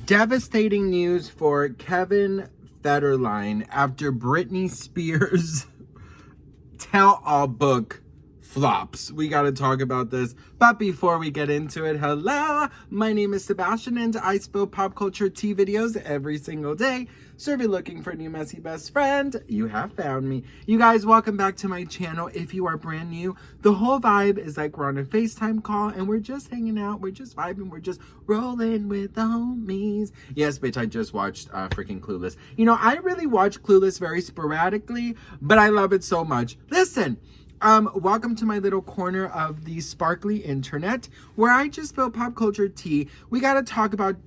Devastating news for Kevin Federline after Britney Spears' tell-all book flops. We got to talk about this. But before we get into it, hello, my name is Sebastian and I spill pop culture tea videos every single day. So if you're looking for a new messy best friend, you have found me. You guys, welcome back to my channel. If you are brand new, the whole vibe is like we're on a FaceTime call and we're just hanging out, we're just vibing, we're just rolling with the homies. Yes, bitch, I just watched freaking Clueless. You know, I really watch Clueless very sporadically, but I love it so much. Listen, welcome to my little corner of the sparkly internet where I just spill pop culture tea. We got to talk about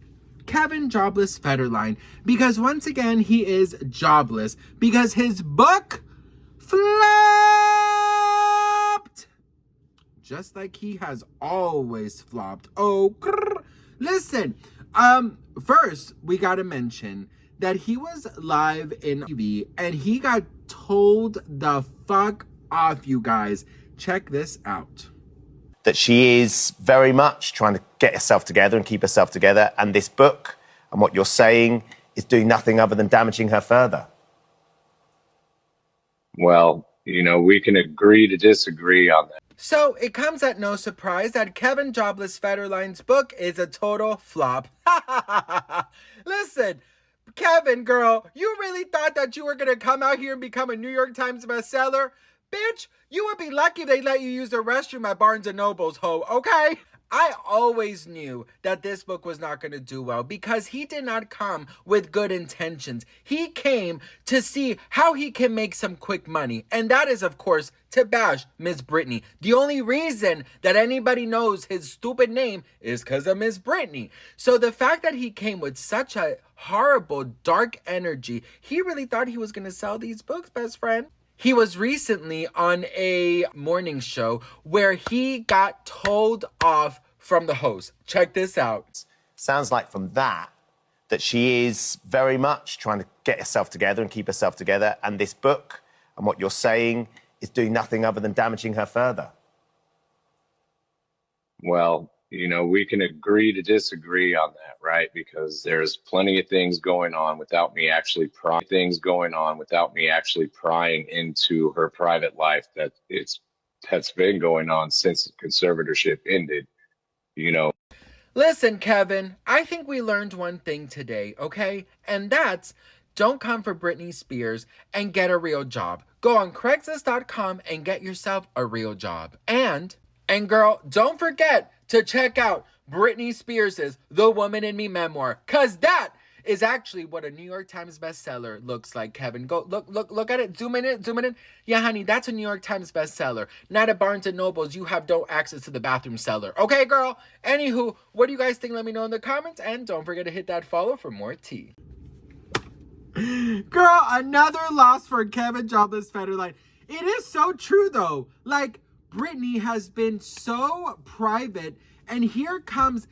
Kevin Jobless Federline because once again he is jobless because his book flopped just like he has always flopped. Oh, listen, first we got to mention that he was live in TV and he got told the fuck off, you guys. Check this out. That she is very much trying to get herself together and keep herself together, and this book and what you're saying is doing nothing other than damaging her further. Well, you know, we can agree to disagree on that. So it comes at no surprise that Kevin Jobless Federline's book is a total flop. Listen, Kevin, girl, you really thought that you were gonna come out here and become a New York Times bestseller? Bitch, you would be lucky if they let you use the restroom at Barnes & Noble's, ho, okay? I always knew that this book was not going to do well because he did not come with good intentions. He came to see how he can make some quick money. And that is, of course, to bash Miss Britney. The only reason that anybody knows his stupid name is because of Miss Britney. So the fact that he came with such a horrible, dark energy, he really thought he was going to sell these books, best friend. He was recently on a morning show where he got told off from the host. Check this out. Sounds like from that she is very much trying to get herself together and keep herself together, and this book and what you're saying is doing nothing other than damaging her further. Well, you know, we can agree to disagree on that, right? Because there's plenty of things going on without me actually prying into her private life that's been going on since the conservatorship ended, you know. Listen, Kevin, I think we learned one thing today, okay? And that's don't come for Britney Spears and get a real job. Go on Craigslist.com and get yourself a real job. And girl, don't forget to check out Britney Spears' The Woman in Me memoir, because that is actually what a New York Times bestseller looks like, Kevin. Go look at it. Zoom in. Yeah, honey, that's a New York Times bestseller. Not at Barnes & Noble's. You have no access to the bathroom cellar. Okay, girl? Anywho, what do you guys think? Let me know in the comments. And don't forget to hit that follow for more tea. Girl, another loss for Kevin Jobless Federline. It is so true, though. Like, Britney has been so private, and here comes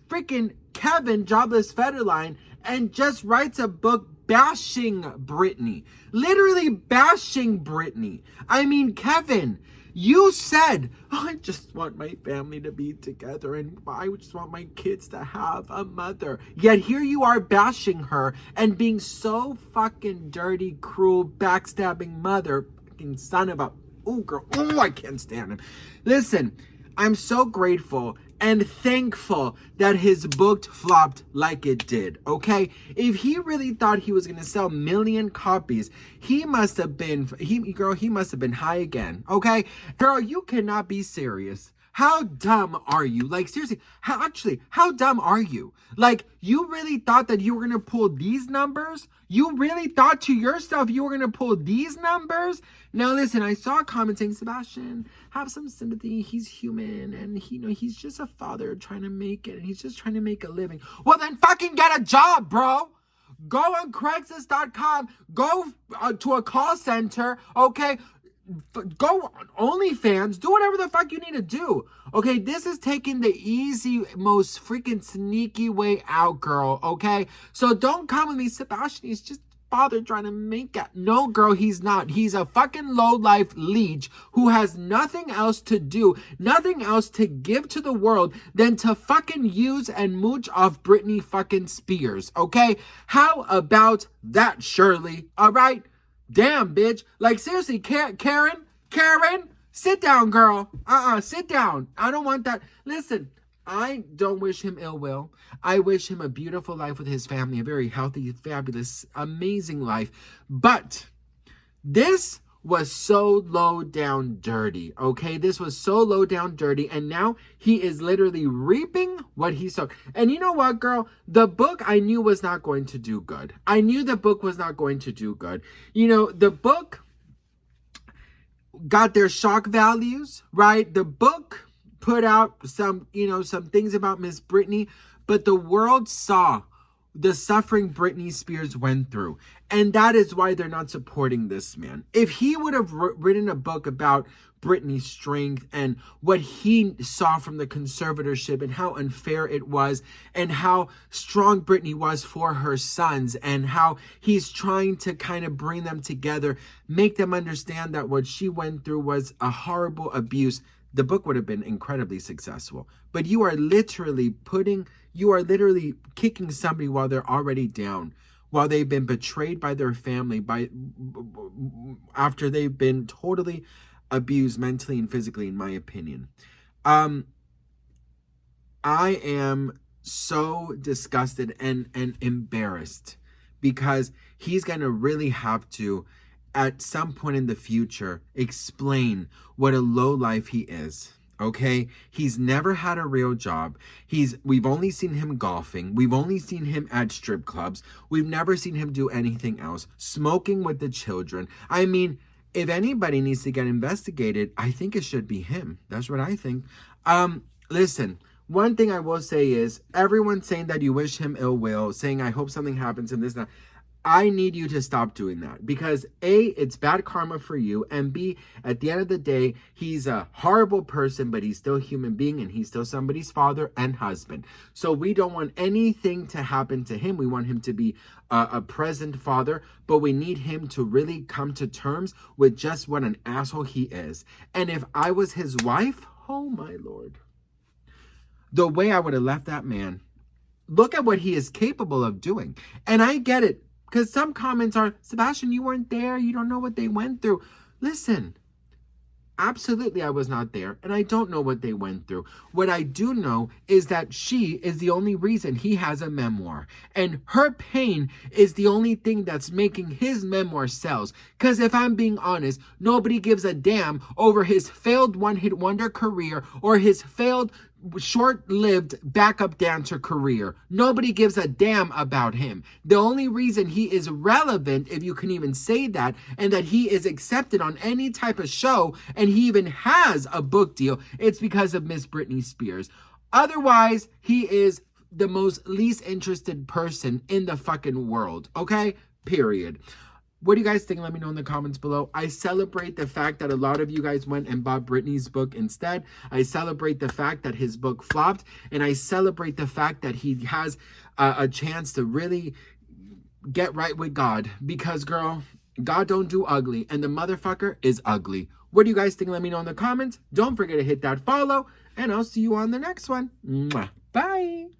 freaking Kevin Jobless Federline and just writes a book bashing Britney. Literally bashing Britney. I mean, Kevin, you said, oh, I just want my family to be together and I just want my kids to have a mother. Yet here you are bashing her and being so fucking dirty, cruel, backstabbing mother, fucking son of a... Oh, girl. Oh, I can't stand him. Listen, I'm so grateful and thankful that his book flopped like it did, okay? If he really thought he was going to sell 1 million copies, he must have been high again, okay? Girl, you cannot be serious. How dumb are you? Like, seriously, how dumb are you? Like, you really thought that you were going to pull these numbers? You really thought to yourself you were going to pull these numbers? Now, listen, I saw a comment saying, Sebastian, have some sympathy. He's human, and he's just a father trying to make it, and he's just trying to make a living. Well, then fucking get a job, bro. Go on Craigslist.com. Go to a call center, okay? Go on OnlyFans, do whatever the fuck you need to do. Okay, this is taking the easy, most freaking sneaky way out, girl, okay? So don't come with me, Sebastian. He's just father trying to make it. No, girl, he's not. He's a fucking low-life leech who has nothing else to do, nothing else to give to the world than to fucking use and mooch off Britney fucking Spears, okay? How about that, Shirley? All right? Damn, bitch. Like, seriously, Karen, sit down, girl. Sit down. I don't want that. Listen, I don't wish him ill will. I wish him a beautiful life with his family, a very healthy, fabulous, amazing life. But this was so low down dirty, okay? This was so low down dirty, and now he is literally reaping what he sowed. And you know what, girl? The book I knew was not going to do good. I knew the book was not going to do good. You know, the book got their shock values, right? The book put out some, some things about Miss Britney, but the world saw the suffering Britney Spears went through. And that is why they're not supporting this man. If he would have written a book about Britney's strength and what he saw from the conservatorship and how unfair it was and how strong Britney was for her sons and how he's trying to kind of bring them together, make them understand that what she went through was a horrible abuse, the book would have been incredibly successful. But you are literally kicking somebody while they're already down, while they've been betrayed by their family, after they've been totally abused mentally and physically, in my opinion. I am so disgusted and embarrassed because he's going to really have to, at some point in the future, explain what a lowlife he is. Okay, he's never had a real job. We've only seen him golfing. We've only seen him at strip clubs. We've never seen him do anything else. Smoking with the children. I mean, if anybody needs to get investigated, I think it should be him. That's what I think. Listen, one thing I will say is everyone saying that you wish him ill will, saying I hope something happens and this and that. I need you to stop doing that because A, it's bad karma for you, and B, at the end of the day, he's a horrible person, but he's still a human being and he's still somebody's father and husband. So we don't want anything to happen to him. We want him to be a present father, but we need him to really come to terms with just what an asshole he is. And if I was his wife, oh my Lord, the way I would have left that man. Look at what he is capable of doing. And I get it. Because some comments are, Sebastian, you weren't there. You don't know what they went through. Listen, absolutely I was not there. And I don't know what they went through. What I do know is that she is the only reason he has a memoir. And her pain is the only thing that's making his memoir sells. Because if I'm being honest, nobody gives a damn over his failed one-hit wonder career or his failed short-lived backup dancer career. Nobody gives a damn about him. The only reason he is relevant, if you can even say that, and that he is accepted on any type of show, and he even has a book deal, it's because of Miss Britney Spears. Otherwise, he is the most least interested person in the fucking world, okay? Period. What do you guys think? Let me know in the comments below. I celebrate the fact that a lot of you guys went and bought Britney's book instead. I celebrate the fact that his book flopped. And I celebrate the fact that he has a chance to really get right with God. Because, girl, God don't do ugly. And the motherfucker is ugly. What do you guys think? Let me know in the comments. Don't forget to hit that follow. And I'll see you on the next one. Mwah. Bye.